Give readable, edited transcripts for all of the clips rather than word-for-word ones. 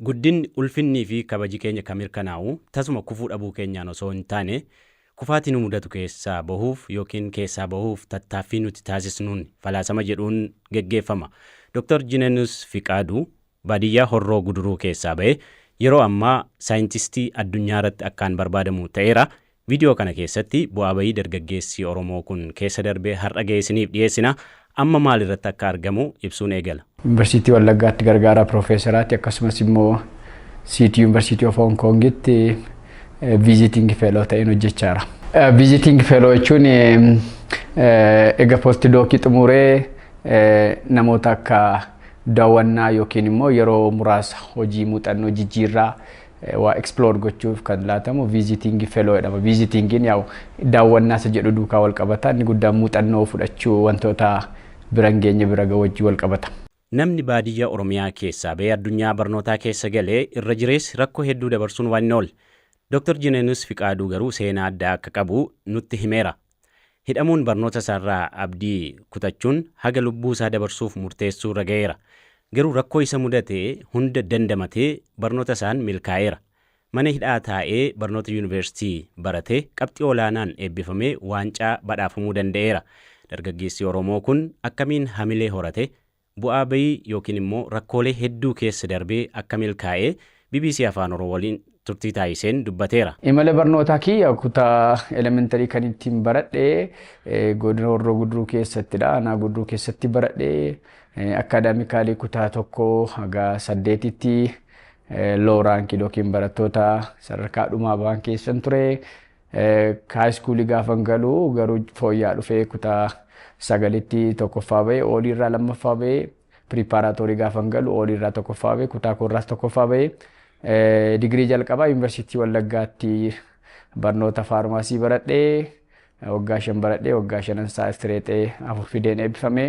Guddinni ulfinnii fi kabaji keenya kan mirkanaa'u tasuma kufuu dhabuu keenyaan osoo hin taane kufaatii nu mudatu keessaa bahuuf yookiin keessaa bahuuf tattaaffii nuti taasisnuun falaasama jedhuun geggeeffama. Dr. Jineenus Fiqaaduu baadiyyaa Horroo Guduruu keessaa ba'e yeroo ammaa saayintistii addunyaa irratti akkaan barbaadamu ta'eera. Viidiyoo kana keessatti bu'aa bayii dargaggeessi Oromoo kun keessa darbee har'a geessiniif dhiyeessina. Amma maal irratti akka argamu ibsuun eegala. Yuunivarsiitii Wallaggaatti gargaaraa Piroofeesaraatti akkasumas immoo City University of Hong Kongitti visiting fellow ta'een hojjechaa jira. Visiting fellow jechuun egaa postdookii xumuree namoota akka daawwannaa yookiin immoo yeroo muraasa hojii muuxannoo jijjiirraa waa explore gochuuf kan laatamu visiting fellow jedhama. Visitingin yaa'u daawwannaa isa jedhu duukaa wal qabata. Inni guddaan muuxannoo fudhachuu wantoota biraan geenye bira ga'uu wal qabata. Namni baadiyyaa Oromiyaa keessaa ba'ee addunyaa barnootaa keessa galee irra jireessi rakkoo hedduu dabarsuun waan ool. Dr. Jineenus Fiqaaduu garuu seenaa addaa akka qabu nutti himeera. Hidhamuun barnoota isaarraa abdii kutachuun haga lubbuu isaa dabarsuuf murteessuu irra ga'eera. Garuu rakkoo isa mudatee hunda dandamatee barnoota isaan milkaa'eera. Mana hidhaa taa'ee barnoota yuunivarsiitii baratee qabxii olaanaan eebbifamee waancaa badhaafamuu danda'eera. Dargaggeessi Oromoo kun akkamiin hamilee horate bu'aa bayii yookiin immoo rakkoolee hedduu keessa darbee akka milkaa'ee BBC Afaan Oromoo waliin turtii taasiseen dubbateera. Imala barnootaa kiyya kutaa elementarii kan ittiin baradhee godina Horroo Guduruu keessattidha. Aanaa Guduruu keessatti baradhee akaadaamikaalii kutaa 1 haga 8tti looraankii yookiin barattoota sadarkaa dhumaa ba'an keessan ture. Haayiskuulii gaafan galuu garuu fooyya'aa dhufee kutaa 9tti tokkoffaa ba'ee ooliirraa lammaffaa ba'ee piripaaraatoorii gaafan galu ooliirraa tokkoffaa ba'ee kutaa korraas tokkoffaa ba'ee digirii jalqabaa yuunivarsiitii Wallaggaatti barnoota faarmaasii baradhee waggaa 5 baradhee waggaa 5 saastireexee 4 fideen eebbifamee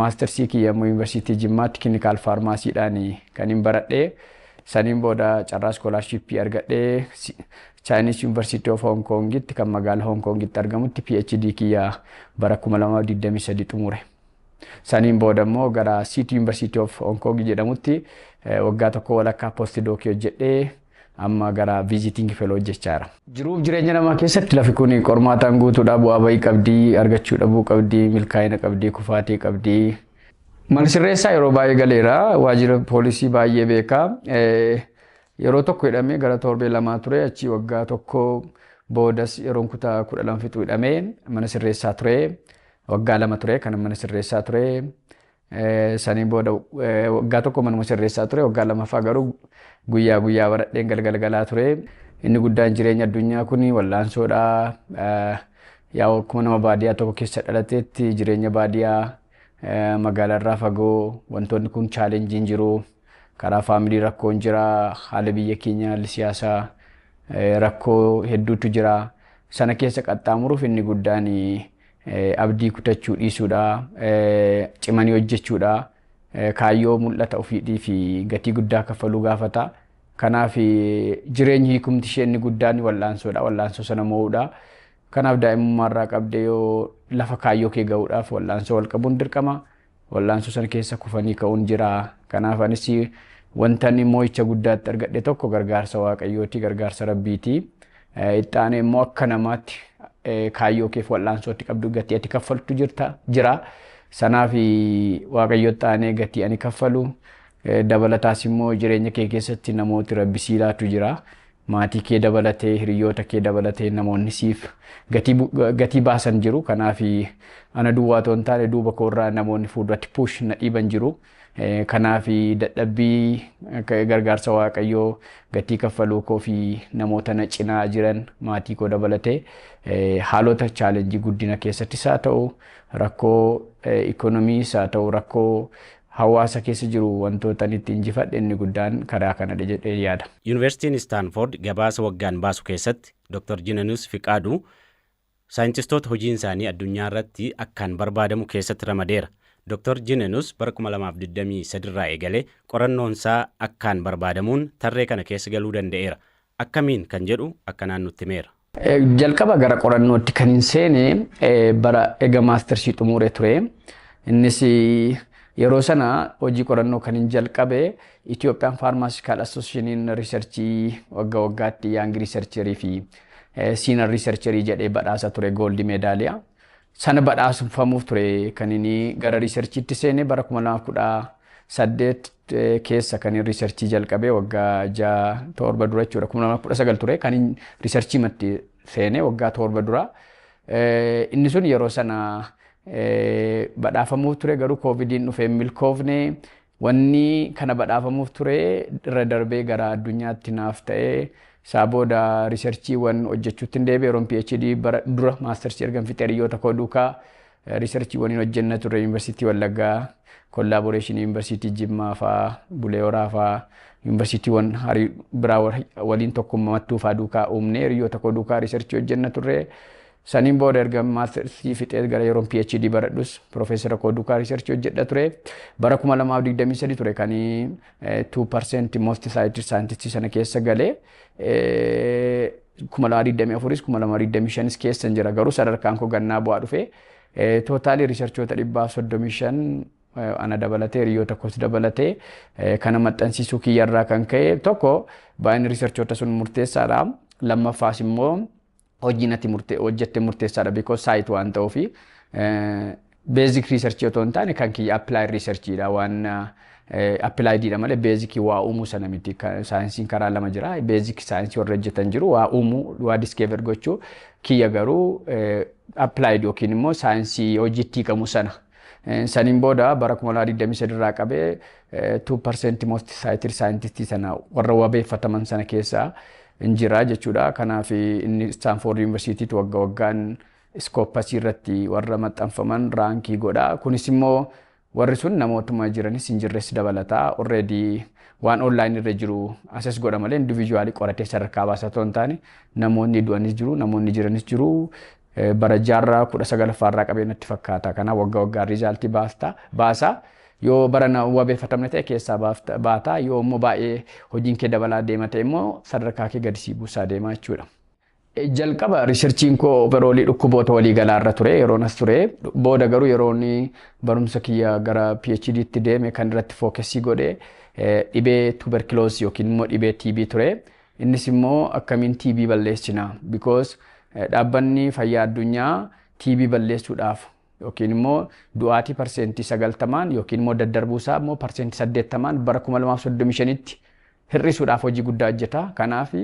maastersii kiyya immoo yuunivarsiitii Jimmaatti klinikaal faarmaasiidhaan kan hin baradhee saniin booda carraa iskoolaarshippii argadhee Chinese University of Hong Kongitti kan magaalaa Hong Kongitti argamutti PhD kiyya bara 2023 xumure. Saniin booda immoo gara City University of Hong Kong jedhamutti waggaa tokko walakkaa postdookii hojjedhee amma gara visiting fellow hojjechaa jira. Jiruuf jireenya namaa keessatti lafi kun qormaataan guutuudha. Bu'aa bayii qabdii, argachuu dhabuu qabdii, milkaa'ina qabdii, kufaatii qabdii. Mana sirreessaa yeroo baay'ee galeera. Waajjira poolisii baay'ee beekaa. Yeroo tokko hidhamee gara torbee 2 ture. Achi waggaa tokko boodas yeroon kutaa 12 fixuu hidhamee mana sirreessaa ture. Waggaa 2 ture kan mana sirreessaa ture. Saniin booda waggaa tokko manuma sirreessaa ture. Waggaa 2ffaa garuu guyyaa baradheen galgalaa ture. Inni guddaan jireenya addunyaa kun wallaansoodha. Yaa akkuma nama baadiyyaa tokko keessa dhalateetti jireenya baadiyyaa magaalaarraa fagoo wantoonni kun chaalenjiin jiru. Karaa faamilii rakkoon jira, haala biyya keenya haalli siyaasaa rakkoo hedduutu jira. Sana keessa qaxxaamuruuf inni guddaan abdii kutachuu dhiisuudha, cimanii hojjechuudha, kaayyoo mul'ata ofiidhii fi gatii guddaa kaffaluu gaafata. Kanaaf jireenyi hiikumti ishee inni guddaan wallaansoodha, wallaansoo sana mo'uudha. Kanaaf daa'imummaarraa qabdee yoo lafa kaayyoo kee ga'uudhaaf wallaansoo wal qabuun dirqama. Wallaansoo sana keessa kufanii ka'uun jira. Kanaaf anis wanta inni mo'icha guddaatti argadhe tokko gargaarsa Waaqayyooti, gargaarsa Rabbiiti. Itti aanee immoo akka namaatti kaayyoo keef wallaansootti qabdu gatii ati kaffaltu jira. Sanaaf Waaqayyotti aanee gatii ani kaffalu. Dabalataas immoo jireenya kee keessatti namooti Rabbi sii laatu jira. Maatii kee dabalatee, hiriyoota kee dabalatee namoonni siif gatii baasan jiru. Kanaaf ana duwwaa otoo hin taane duuba koorraa namoonni fuulduratti puush na dhiiban jiru. Kanaaf dadhabbii gargaarsa Waaqayyoo gatii kaffaluu koo fi namoota na cinaa jiran maatii koo dabalatee haalota chaalenjii guddina keessattis haa ta'u rakkoo ikoonomiis haa ta'u rakkoo hawaasa keessa jiru wantoota itti injifadhe inni guddaan karaa kanadha jedhee yaada. Yuunivarsiitiin Stanford gabaasa waggaan baasu keessatti Dr. Jineenus Fiqaaduu saayintistoota hojiin isaanii addunyaa irratti akkaan barbaadamu keessatti ramadeera. Dr. Jineenus bara 2023 irraa eegalee qorannoonsaa akkaan barbaadamuun tarree kana keessa galuu danda'eera. Akkamiin kan jedhu akkanaan nutti himeera. Jalqaba gara qorannootti kan hin seene bara eega maastersii xumuree ture. Innis Yeroo sana hojii qorannoo kan hin jalqabe Ethiopian Pharmaceutical Association Researchii waggaa waggaatti Young Researcherii fi Senior Researcherii jedhee badhaasa ture gold medaaliyaa. Sana badhaafamuuf ture kan inni gara researchiitti seene bara 2018 keessa kan inni researchii jalqabe waggaa 7 dura jechuudha. 2019 ture kan inni researchii matti seene waggaa 7 dura. Inni sun yeroo sana badhaafamuuf ture garuu koovidiin dhufee milkoofne wanni kana badhaafamuuf ture irra darbee gara addunyaatti naaf ta'e isaa booda riisarchiiwwan hojjechuutti hin deebi'e yeroon PhD bara dura maastersii ergan fixee hiriyoota koo duukaa riisarchiiwwan hojjenna ture yuunivarsiitii Wallaggaa kollaaboreeshinii yuunivarsiitii Jimmaa fa'aa Bulee Horaa fa'aa yuunivarsiitiiwwan biraa waliin tokkummaattuu fa'aa duukaa uumnee hiriyoota koo duukaa riisarchii hojjenna turre. Saniin booda erga maastersii fixee gara yeroon PhD baradhus Profeesara koo duukaa riisarchii hojjedha ture. Bara 2023 ture kan 2% most cited scientists sana keessa galee 2024 2025 keessa jira garuu sadarkaan koo gannaa bu'aa dhufe. Tootaalii riisarchoota 135 ana dabalatee hiriyoota koos dabalatee kana maxxansiisuu kiyyarraa kan ka'e tokko baay'inni riisarchoota sun murteessaadha. Lammaffaas immoo hojiin ati hojjette murteessaadha because site waan ta'uufi basic research otoo hin taane kan kiyya applied researchidha waan appliedidha malee basic waa uumuu sana miti saayinsiin karaa lama jira basic saayinsii warra hojjetan jiru waa uumuu waa discover gochuu kiyya garuu applied yookiin immoo saayinsii hojiitti hiikamu sana. Saniin booda bara 2023 irraa qabee 2% most cited scientists sana warra wabeeffataman sana keessaa injira jechuudha. Kanaaf inni Stanford University waggaa waggaan iskooppasii irratti warra maxxanfaman raankii godha. Kunis immoo warri sun namootuma jiranis injirres dabalataa already waan online irra jiru assess godha malee individually qoratee sadarkaa baasa otoo hin taane namoonni du'anis jiru namoonni jiranis jiru. Bara jaarraa 19 irraa qabee natti fakkaata. Kanaaf waggaa waggaan riizaaltii baasa. Yoo barana wabeeffatamne ta'e keessaa baata yoo immoo baay'ee hojiin kee dabalaa deema ta'e immoo sadarkaa kee gadi sii buusaa deema jechuudha. Jalqaba riisarchiin koo overoolii dhukkuboota waliigalaa irra ture yeroon as ture booda garuu yeroon barumsa kiyya gara PhD'tti deeme kan irratti fookasii godhe dhibee tuberculosis yookiin immoo dhibee TB ture. Innis immoo akkamiin TB balleessina because dhaabbanni fayyaa addunyaa TB balleessuudhaaf yookiin immoo du'aatii parsentii 90 yookiin immoo daddarbuusaa immoo parsentii 80 bara 2035tti hir'isuudhaaf hojii guddaa hojjeta. Kanaaf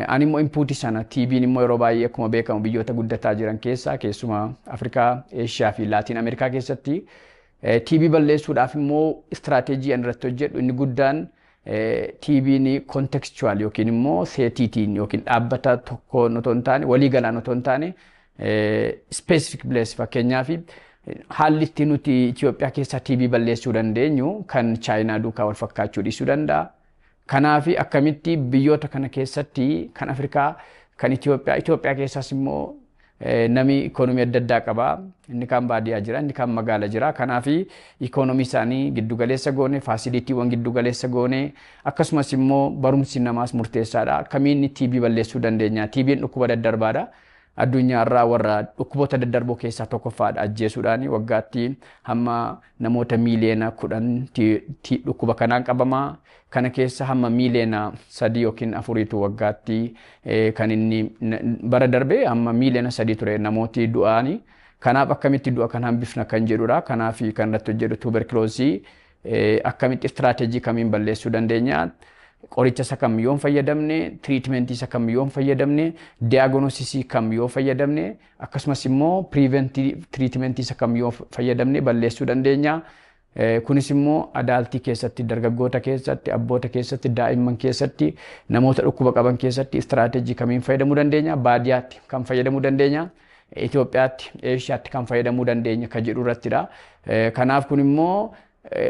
ani immoo inpuutii sana TB'n immoo yeroo baay'ee akkuma beekamu biyyoota guddataa jiran keessaa keessumaa Afrikaa, Eeshiyaa fi Laatiin Ameerikaa keessatti TB balleessuudhaaf immoo istiraateejii ani irratti hojjedhu inni guddaan TB'n contextual yookiin immoo seetiitiin yookiin dhaabbata tokkoon otoo hin taane waliigalaan otoo hin taane specific place fakkeenyaaf haalli itti nuti Itoophiyaa keessaa TB balleessuu dandeenyu kan Chaayinaa duukaa wal fakkaachuu dhiisuu danda'a. Kanaaf akkamitti biyyoota kana keessatti kan Afrikaa kan Itoophiyaa keessaas immoo namni ikoonomii adda addaa qaba. Inni kan baadiyyaa jira, inni kan magaala jira. Kanaaf ikoonomii isaanii giddugaleessa goone, faasiliitiiwwan giddugaleessa goone akkasumas immoo barumsi namaas murteessaadha. Akkamiin TB balleessuu dandeenya? TB'n dhukkuba daddarbaadha. Addunyaa irraa warra dhukkuboota daddarboo keessaa tokkoffaadha ajjeesuudhaan waggaatti hamma namoota miiliyoona 10 dhukkuba kanaan qabama. Kana keessa hamma miiliyoona 3 yookiin 4tu waggaatti kan inni bara darbee hamma miiliyoona 3 ture namooti du'aani. Kanaaf akkamitti du'a kan hambifna kan jedhudha. Kanaaf kan irratti hojjedhu tuberculosis akkamitti istiraateejii kamiin balleessuu dandeenya? Qoricha isa kam yoo fayyadamne, treatmentii isa kam yoo fayyadamne, diagnosisii kam yoo fayyadamne, akkasumas immoo preventive treatmentii isa kam yoo fayyadamne balleessuu dandeenya. Kunis immoo adaaltii keessatti, dargaggoota keessatti, abboota keessatti, daa'imman keessatti, namoota dhukkuba qaban keessatti istiraateejii kamiin fayyadamuu dandeenya? Baadiyyaatti kan fayyadamuu dandeenya? Itoophiyaatti, Eeshiyaatti kan fayyadamuu dandeenya kan jedhu irrattidha. Kanaaf kun immoo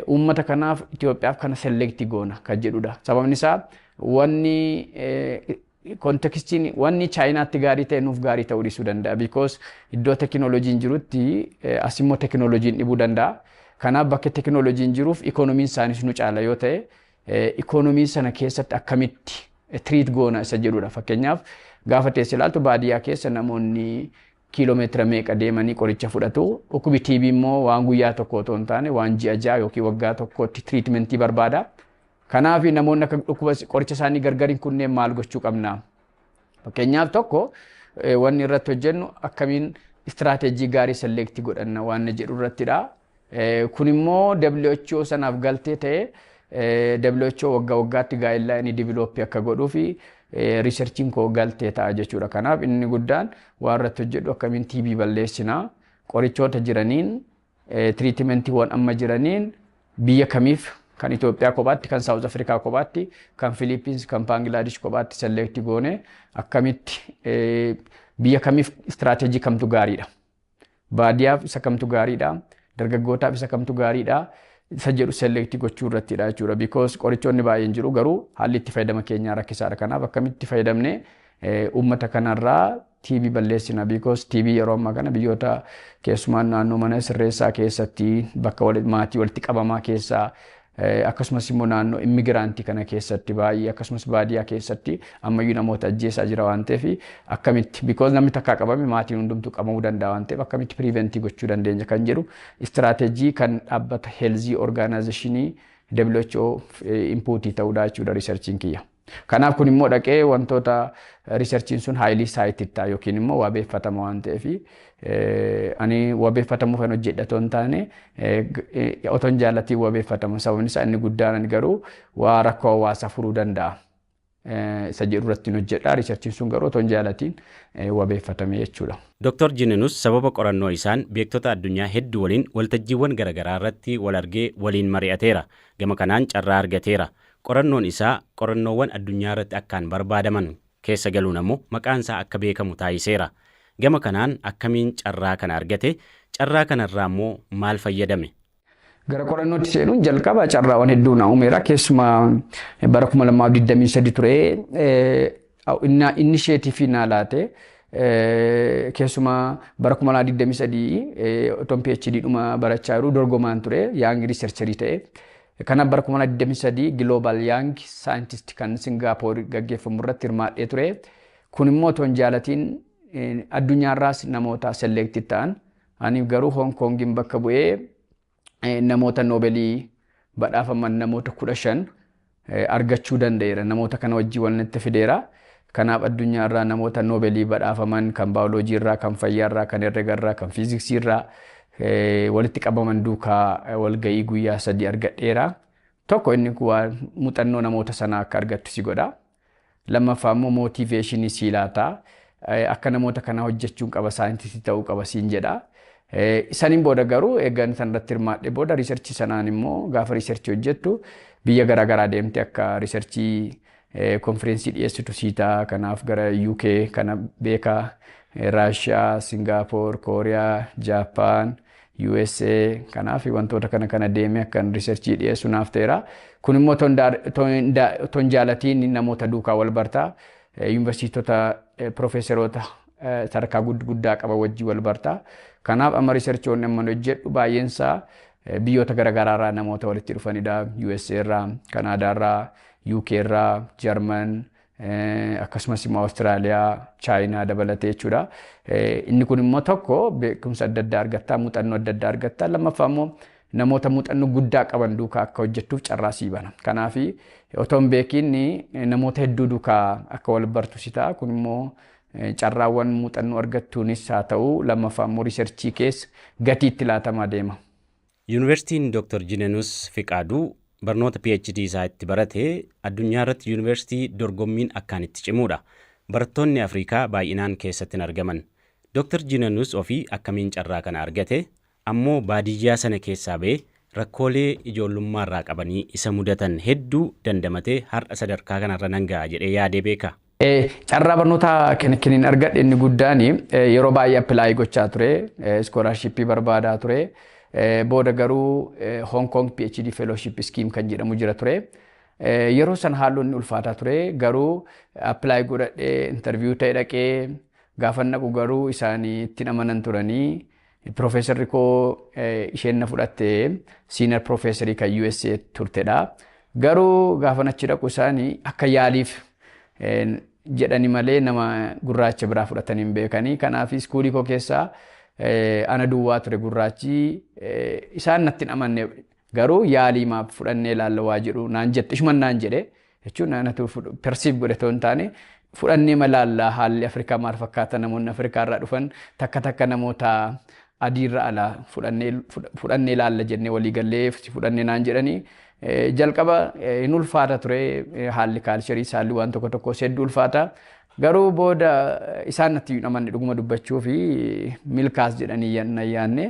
uummata kanaaf Itoophiyaaf kana selektii goona kan jedhudha. Sababni isaa wanni kontekstiin wanni Chaayinaatti gaarii ta'e nuuf gaarii ta'uu dhiisuu danda'a. Because iddoo tekinooloojiin jirutti as immoo tekinooloojiin dhibuu danda'a. Kanaaf bakka tekinooloojiin jiruuf ikoonomiin isaaniis nu caala yoo ta'e ikoonomii sana keessatti akkamitti tiriit goona isa jedhudha. Fakkeenyaaf gaafa teessee ilaaltu baadiyyaa keessa namoonni kiiloomeetira meeqa deemanii qoricha fudhatu. Dhukkubi TB immoo waan guyyaa tokko otoo hin taane waan ji'a ja'a yookiin waggaa tokkotti tiriitmentii barbaada. Kanaaf namoonni akka dhukkuba qoricha isaanii gargariin kunneen maal gochuu qabna? Fakkeenyaaf tokko wanni irratti hojjennu akkamiin istiraateejii gaarii selektii godhanna waan jedhu irrattidha. Kun immoo WHO sanaaf galtee ta'ee WHO waggaa waggaatti gaayidlaayinii divilooppii akka godhuu fi riisarchiin koo galtee ta'a jechuudha. Kanaaf inni guddaan waan irratti hojjedhu akkamiin TB balleessinaa qorichoota jiraniin tiriitimentiiwwan amma jiraniin biyya kamiif kan Itoophiyaa kophaatti, kan Saawuz Afrikaa kophaatti, kan Filiippiins, kan Baangilaadesh kophaatti selektii goone akkamitti biyya kamiif istiraateejii kamtu gaariidha. Baadiyyaaf isa kamtu gaariidha. Dargaggootaaf isa kamtu gaariidha. Isa jedhu selektii gochuu irrattidha jechuudha. Because qorichoonni baay'een jiru garuu haalli itti fayyadama keenyaa rakkisaadha. Kanaaf akkamitti fayyadamnee uummata kanarraa TB balleessina. Because TB yeroo ammaa kana biyyoota keessumaan naannoo mana sirreessaa keessatti bakka maatii walitti qabamaa keessaa akkasumas immoo naannoo immigiraantii kana keessatti baay'ee akkasumas baadiyyaa keessatti ammayyuu namoota ajjeesaa jira waan ta'eef akkamitti because namni takkaa qabame maatiin hundumtuu qabamuu danda'a waan ta'eef akkamitti piriventii gochuu dandeenya kan jedhu istiraateejii kan dhaabbata heelzii orgaanaayizeshinii WHO inpuutii ta'uudha jechuudha riisarchiin kiyya. Kanaaf kun immoo dhaqee wantoota riisarchiin sun haayilii saayititti ta'a yookiin immoo wabeeffatama waan ta'eef ani wabeeffatamuuf kan hojjedha otoo hin taane otoo hin jaallatiin wabeeffatamu sababni isaa inni guddaan garuu waa rakkoo hawaasaa furuu danda'a. Isa jedhu irratti hojjedha riisarchiin sun garuu otoo hin jaallatiin wabeeffatame jechuudha. Dr. Jinenus sababa qorannoo isaan beektota addunyaa hedduu waliin waltajjiiwwan garaagaraa irratti wal argee waliin mari'ateera. Gama kanaan carraa argateera. Qorannoon isaa qorannoowwan addunyaa irratti akkaan barbaadaman keessa galuun ammoo maqaan isaa akka beekamu taasiseera. Gama kanaan akkamiin carraa kana argate? Carraa kanarraa immoo maal fayyadame? Gara qorannootti seenuun jalqaba carraawwan hedduu na uumeera. Keessumaa bara 2023 ture innisheetifii naa laate. Keessumaa bara 2023 otoon PhD dhuma barachaa jiru dorgomaan ture yaang riisarcherii ta'e. Kana bara 2023 Global Young Scientist kan Singapore gaggeeffamu irratti hirmaadhee ture. Kun immoo otoo hin jaalatiin addunyaarraas namoota selektii ta'an ani garuu Hong Kongin bakka bu'ee namoota Noobelii badhaafaman namoota 15 argachuu danda'eera. Namoota kana wajjin walitti fideera. Kanaaf addunyaarraa namoota Noobelii badhaafaman kan baayoloojii irraa, kan fayyaa irraa, kan herrega irraa, kan fiiziksii irraa walitti qabaman duukaa walga'ii guyyaa 3 argadheera. Tokko inni muuxannoo namoota sanaa akka argattu si godha. Lammaffaa immoo mootiveeshinii si laata. Akka namoota kana hojjechuun qaba saayintistii ta'uu qaba siin jedha. Isaniin booda garuu eegan sanarratti hirmaadhe booda riisarchii sanaan immoo gaafa riisarchii hojjettu biyya garaagaraa deemte akka riisarchii konfereensii dhiyeessitu siitaa kanaaf gara UK kana beekaa Raashiyaa, Singaappoor, Kooriyaa, Jaappaan, USA kanaaf wantoota kana deeme akkan riisarchii dhiyeessu naaf ta'eera. Kun immoo otoo hin jaalatiin namoota duukaa wal bartaa. Yuunivarsiitota piroofeesaroota sadarkaa guddaa qaba wajjin wal bartaa. Kanaaf amma riisarchoonni amma hojjedhu baay'eensaa biyyoota garaagaraa irraa namoota walitti dhufanidha. USA irraa, Kanaadaa irraa, UK irraa, Jarman akkasumas immoo Awustiraaliyaa, Chaayinaa dabalatee jechuudha. Inni kun immoo tokko beekumsa adda addaa argattaa, muuxannoo adda addaa argattaa. Lammaffaa immoo namoota muuxannoo guddaa qaban duukaa akka hojjettuuf carraa sii bana. Kanaaf otoo hin beekiin namoota hedduu duukaa akka wal bartu si ta'a. Kun immoo carraawwan muuxannoo argattuunis haa ta'u lammaffaa immoo riisarchii keessa gatii itti laatamaa deema. Yuunivarsiitiin Dr. Jinenus Fiqaaduu barnoota PhD isaa itti barate addunyaa irratti yuunivarsiitii dorgommiin akkaan itti cimuudha. Barattoonni Afrikaa baay'inaan keessatti hin argaman. Dr. Jinenus ofii akkamiin carraa kana argate? Ammoo baadiyyaa sana keessaa ba'ee rakkoolee ijoollummaa irraa qabanii isa mudatan hedduu dandamatee har'a sadarkaa kanarra nan ga'a jedhee yaadee beeka. Carraa barnootaa kiniin argadhe inni guddaan yeroo baay'ee appilaayi gochaa ture, iskoolaarshippii barbaadaa ture. Booda garuu Hong Kong PhD Fellowship Scheme kan jedhamu jira ture. Yeroo san haalonni ulfaataa ture garuu appilaayi godhadhee interviyuu ta'e dhaqee gaafa naqu garuu isaanii ittiin amanan turanii. Piroofeesarri koo isheen na fudhatte senior piroofeesarii kan USA turtedha. Garuu gaafa achi dhaqu isaanii akka yaaliif jedhani malee nama gurraacha biraa fudhatanii hin beekanii. Kanaaf iskuulii koo keessaa ana duwwaa ture gurraachi isaan natti hin amanne garuu yaalii maaf fudhannee ilaalla waa jedhu naan jette ishuman naan jedhe jechuun anatu persiif godhe ta'uu hin taane fudhannee ilaalla haalli Afrikaa maal fakkaata namoonni Afrikaa irraa dhufan takka namoota adiirra alaa fudhannee ilaalla jennee walii gallee fudhannee naan jedhanii jalqaba hin ulfaata ture haalli kaalcharii isaallee waan tokko hedduu ulfaata. Garuu booda isaan natti hin amanne dhuguma dubbachuu fi milkaas jedhanii yaanne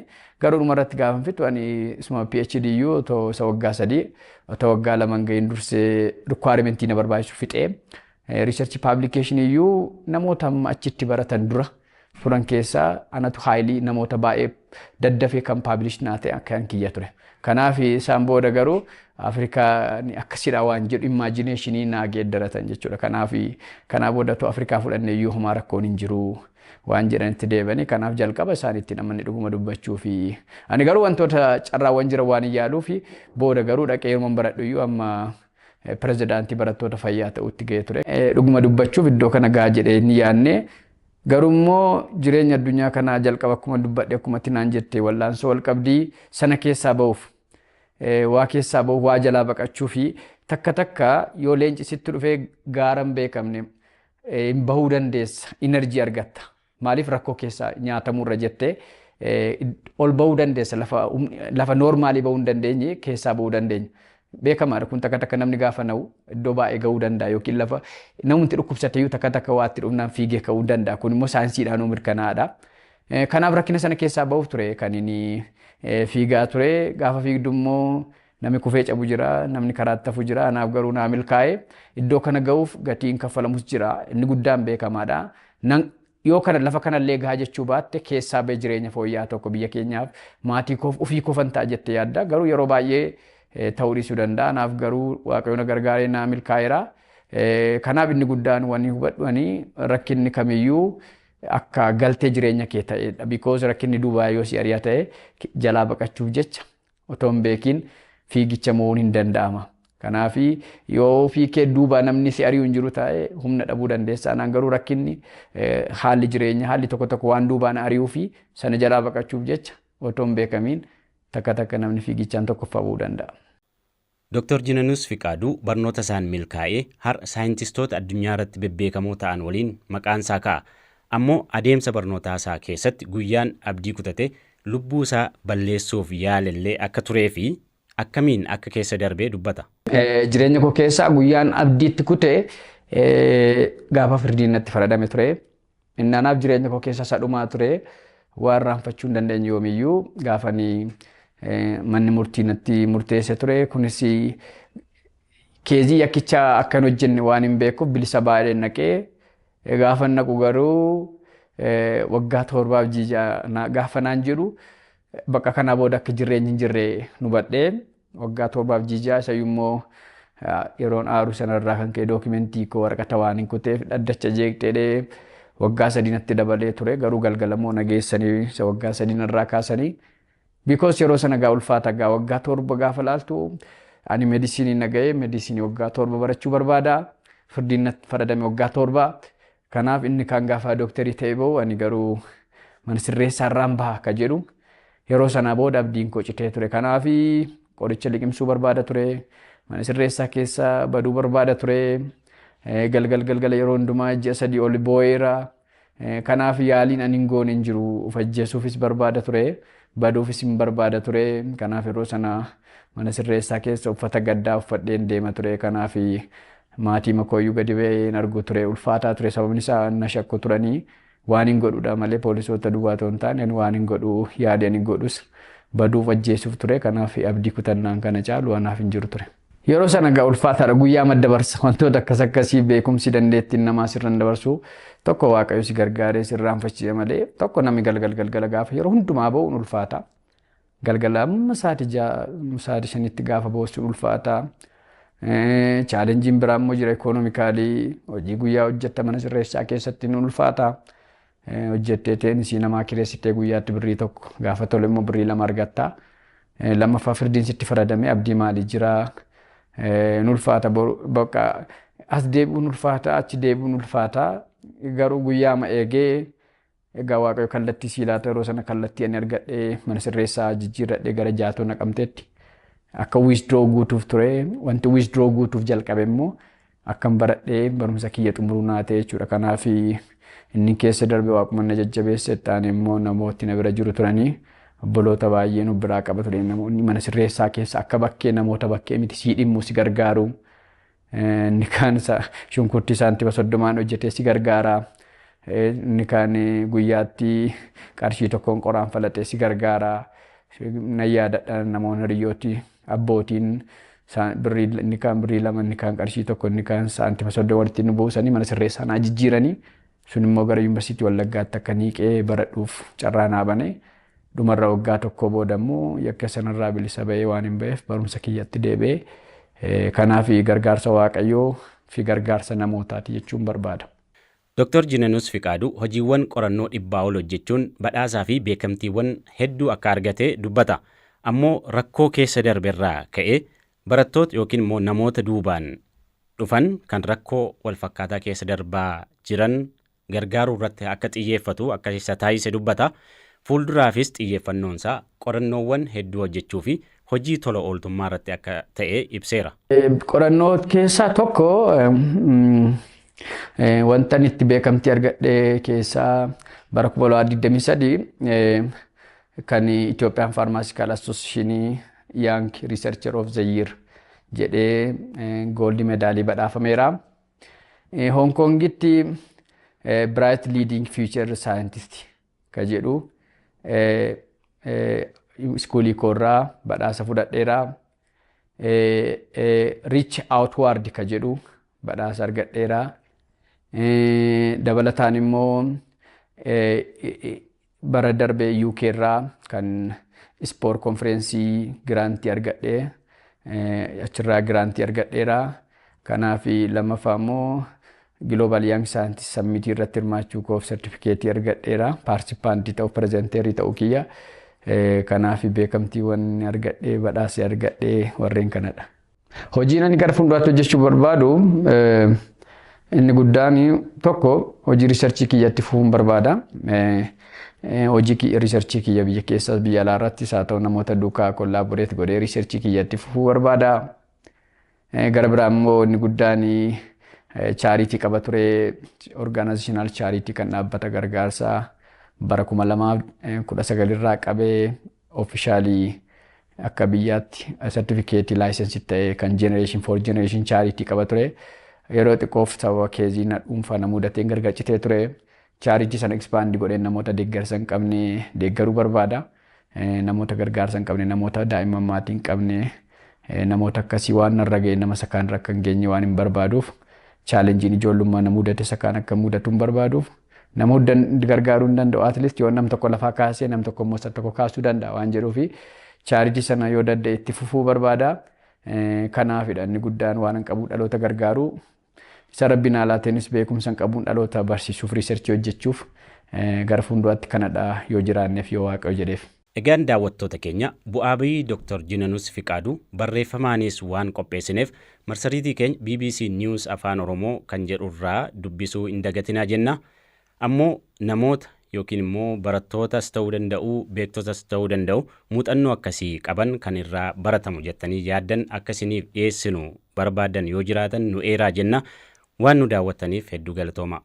garuu dhumarratti gaafa fitu ani isuma PhD iyyuu otoo isa waggaa 3 otoo waggaa 2 gahin dursee requirement na barbaachisu fixee research publication iyyuu namoota achitti baratan dura turan keessaa anatu haayilii namoota baay'ee daddafee kan publish naa ta'e akka kiyya ture. Kanaaf isaan booda garuu Afrikaa akkasidha waan jedhu imaginationii naa geeddaratan jechuudha. Kanaaf booda to Afrikaa fudhannee iyyuu homaa rakkoon hin jiru waan jedhanitti deebanii kanaaf jalqaba isaanitti namanni dhuguma dubbachuu fi ani garuu wantoota carraawwan jira waan yaaluu fi booda garuu dhaqee yeroo baradhu iyyuu amma pirezidaantii barattoota fayyaa ta'utti ga'ee ture. Dhuguma dubbachuuf iddoo kana gaa jedhee ni yaanne garuu immoo jireenya addunyaa kanaa jalqaba akkuma dubbadhe akkuma tinaan jettee wallaansoo wal qabdii sana keessaa ba'uuf waa keessaa ba'uuf waa jalaa baqachuu fi takka yoo leenci sitti dhufee gaaran beekamne bahuu dandeessa enerjii argatta. Maaliif rakkoo keessaa nyaatamurra jettee ol bahuu dandeessa lafa noormaalii bahuu hin dandeenye keessaa bahuu dandeenya. Beekamaadha kun takka namni gaafa na'u iddoo baay'ee gahuu danda'a yookiin lafa namni dhukkubsateeyyuu takka waatti dhufnaan fiigee ka'uu danda'a. Kun immoo saayinsiidhaan mirkanaa'aadha. Kanaaf rakkina sana keessaa bahuuf ture kan inni fiigaa ture. Gaafa fiigdu immoo namni kufee cabu jira, namni karaatti hafu jira. Anaaf garuu naa milkaa'e iddoo kana gahuuf gatiin kaffalamus jira. Inni guddaan beekamaadha. Yoo kana lafa kanallee gahaa jechuu baatte keessaa ba'e jireenya fooyya'aa tokko biyya keenyaaf maatii koof ofii koofan ta'a jettee yaadda. Garuu yeroo baay'ee ta'uu dhiisuu danda'a. Naaf garuu waaqayyoon gargaaree naa milkaa'eera. Kanaaf inni guddaan wanni hubadhu rakkinni kamiyyuu akka galtee jireenya kee ta'edha. Because rakkinni duubaa yoo si ari'a ta'e jalaa baqachuuf jecha otoo hin beekin fiigicha mo'uun hin danda'ama. Kanaaf yoo fiikee duubaa namni si ari'u hin jiru ta'e humna dhabuu dandeessa. Anaan garuu rakkinni haalli jireenya haalli tokko waan duubaan ari'uu fi sana jalaa baqachuuf jecha otoo hin beekamiin takka namni fiigichaan tokkoffaa bu'uu danda'a. Dr. Jinanus Fiqaaduu barnoota isaan milkaa'ee har'a saayintistoota addunyaa irratti bebbeekamoo ta'an waliin maqaan isaa ka'a. Ammoo adeemsa barnootaa isaa keessatti guyyaan abdii kutate lubbuu isaa balleessuuf yaalellee akka turee fi akkamiin akka keessa darbee dubbata. Jireenya koo keessaa guyyaan abdiitti kute gaafa firdiin natti faradame ture. Innaanaaf jireenya koo keessa sadhumaa ture. Waan raanfachuu hin dandeenye yoomiyyuu gaafanii manni murtii natti murteesse ture. Kunis keezii yakkichaa akkan hojjenne waan hin beekuuf bilisa baay'ee naqee gaafa naqu garuu waggaa 7 ji'a gaafa naan jedhu bakka kana booda akka jireenyi hin jirre nu badhee waggaa 7 ji'a isayyuu immoo yeroon aaru sanarraa kan ka'e dookimentii koo waraqata waan hin kuteef dhaddacha jeeqxee waggaa 3 natti dabalee ture. Garuu galgalamoo nageessanii isa waggaa 3 narraa kaasanii because yeroo sana gaa ulfaata gaa waggaa 7 gaafa laaltu ani meedisinii nagahee meedisinii waggaa 7 barachuu barbaada. Firdiin natti faradame waggaa 7. Kanaaf inni kan gaafa dooktarii ta'e bahu ani garuu mana sirreessaa irraan baha akka jedhu yeroo sana booda abdiin koo citee ture. Kanaaf qoricha liqimsuu barbaada ture. Mana sirreessaa keessa baduu barbaada ture. Galgala yeroo hundumaa ji'a 3 ol boo'eera. Kanaaf yaaliin ani hin goone hin jiru. Of ajjeesuufis barbaada ture. Baduufis hin barbaada ture. Kanaaf yeroo sana mana sirreessaa keessa uffata gaddaa uffadheen deema ture. Kanaaf maatii makooyyuu gadi ba'een argu ture. Ulfaataa ture sababni isaa na shakku turanii waan hin godhudha malee poolisoota duwwaa ta'uu hin taane waan hin godhu yaadeen hin godhus baduuf ajjeesuuf ture. Kanaaf abdii kutannaan kana caalu anaaf hin jiru ture. Yeroo sana gaa ulfaataadha guyyaa madda barsa wantoota akkasii beekumsi dandeettiin namaa sirran dabarsu tokko waaqayyo si gargaaree sirraanfachiise malee tokko namni galgala gaafa yeroo hundumaa ba'uun ulfaata. Galgala amma sa'aatii 5tti gaafa ba'uun ulfaata. Chaalenjiin biraa immoo jira ikoonomikaalii hojii guyyaa hojjetta mana sirreessaa keessatti ni ulfaata. Hojjettee teenisii namaa kireessitee guyyaatti birrii tokko gaafa tole immoo birrii 2 argatta. Lammaffaa firdiin sitti faradame abdii maalii jira. Ni ulfaata bakka as deebi'uun ulfaataa achi deebi'uun ulfaataa garuu guyyaa ma eegee egaa waaqayyo kallattii siilaata yeroo sana kallattii ani argadhee mana sirreessaa jijjiirradhee gara jaatoo naqamteetti akka withdraw guutuuf ture wanti withdraw guutuuf jalqabe immoo akkan baradhee barumsa kiyya xumuruu naa ta'e jechuudha. Kanaaf inni keessa darbe waaquma na jajjabeesse ta'an immoo namooti na bira jiru turanii obboloota baay'ee nu biraa qaba ture namoonni mana sirreessaa keessa akka bakkee namoota bakkee miti sii dhimmu si gargaaru inni kaan shunkurtii saantima 30 hojjetee si gargaara inni kaan guyyaatti qarshii tokkoon qoraan falatee si gargaara na yaadadha namoonni hiriyooti abbootiin birrii inni kaan birrii 2 inni kaan qarshii tokko inni kaan saantima 30 walitti nu buusanii mana sirreessaa na jijjiiranii sun immoo gara yuunivarsiitii Wallaggaatti akka niiqee baradhuuf carraa naa bane dhumarra waggaa tokko booda immoo yakka sanarraa bilisa ba'ee waan hin ba'eef barumsa kiyyatti deebi'ee kanaaf gargaarsa waaqayyoo fi gargaarsa namootaati jechuun barbaada. Dr. Jineenus Fiqaaduu hojiiwwan qorannoo 100 ol hojjechuun badhaasaa fi beekamtiiwwan hedduu akka argate dubbata. Ammoo rakkoo keessa darberraa ka'ee barattoota yookiin immoo namoota duubaan dhufan kan rakkoo wal fakkaataa keessa darbaa jiran gargaaruu irratti akka xiyyeeffatu akka isa taasise dubbata. Fuulduraafis xiyyeeffannoonsaa qorannoowwan hedduu hojjechuu fi hojii tola ooltummaa irratti akka ta'e ibseera. Qorannoo keessaa tokko wanta itti beekamtii argadhee keessaa bara 2023 kan Ethiopian Pharmaceutical Association Young Researcher of the Year jedhee gold medaalii badhaafameera. Hong Kongitti Bright Leading Future Scientist ka jedhu iskuulii koorraa badhaasa fudhadheera. Reach Outward ka jedhu badhaasa argadheera. Dabalataan immoo bara darbe UK irraa kan sport conference giraantii argadhee achirraa giraantii argadheera. Kanaaf lammaffaa immoo Global Young Scientist Summit irratti hirmaachuu koof certificate argadheera. Participant ta'u presenter ta'u kiyya. Kanaaf beekamtiiwwan argadhee badhaasa argadhee warreen kanadha. Hojiin ani gara fuulduraatti hojjechuu barbaadu inni guddaan tokko hojii riisarchii kiyyatti fufuun barbaada. Hojii riisarchii kiyya biyya keessaas biyya alaa irrattis haa ta'u namoota duukaa kollaaboreet godhee riisarchii kiyyatti fufuu barbaada. Gara biraa immoo inni guddaan chaaritii qaba ture organizational chaaritii kan dhaabbata gargaarsaa bara 2019 irraa qabee officially akka biyyaatti certificate license ta'e kan generation for generation charity qaba ture. Yeroo xiqqoof sababa keezii na dhuunfaa na mudateen gargaarchitee ture. Charity sana expand godheen namoota deeggarsa hin qabne deeggaruu barbaada. Namoota gargaarsa hin qabne namoota daa'imman maatii hin qabne namoota akkasii waan narra ga'e nama sakaan rakka hin geenye waan hin barbaaduuf chaalenjiin ijoollummaa na mudate sakaan akka mudatu hin barbaaduuf namoota gargaaruu hin danda'u at least yoo nam tokko lafaa kaasee nam tokko immoo isa tokko kaasuu danda'a waan jedhuufi charity sana yoo danda'e itti fufuu barbaada. Kanaafidha inni guddaan waan hin qabu dhaloota gargaaruu isa rabbiin alaatenis beekumsa hin qabuun dhaloota barsiisuuf riisarchii hojjechuuf gara fuulduraatti kanadha yoo jiraanneef yoo waaqayyo jedheef. Egaan daawwattoota keenya bu'aa bayii Dr. Jineenus Fiqaaduu barreeffamaanis waan qopheessineef marsariitii keenya BBC News Afaan Oromoo kan jedhurraa dubbisuu hin dagatinaa jenna. Ammoo namoota yookiin immoo barattootas ta'uu danda'u beektotas ta'uu danda'u muuxannoo akkasii qaban kan irraa baratamu jettanii yaaddan akkasiniif dhiyeessinu barbaadan yoo jiraatan nu eeraa jenna. Waan nu daawwattaniif hedduu galatooma.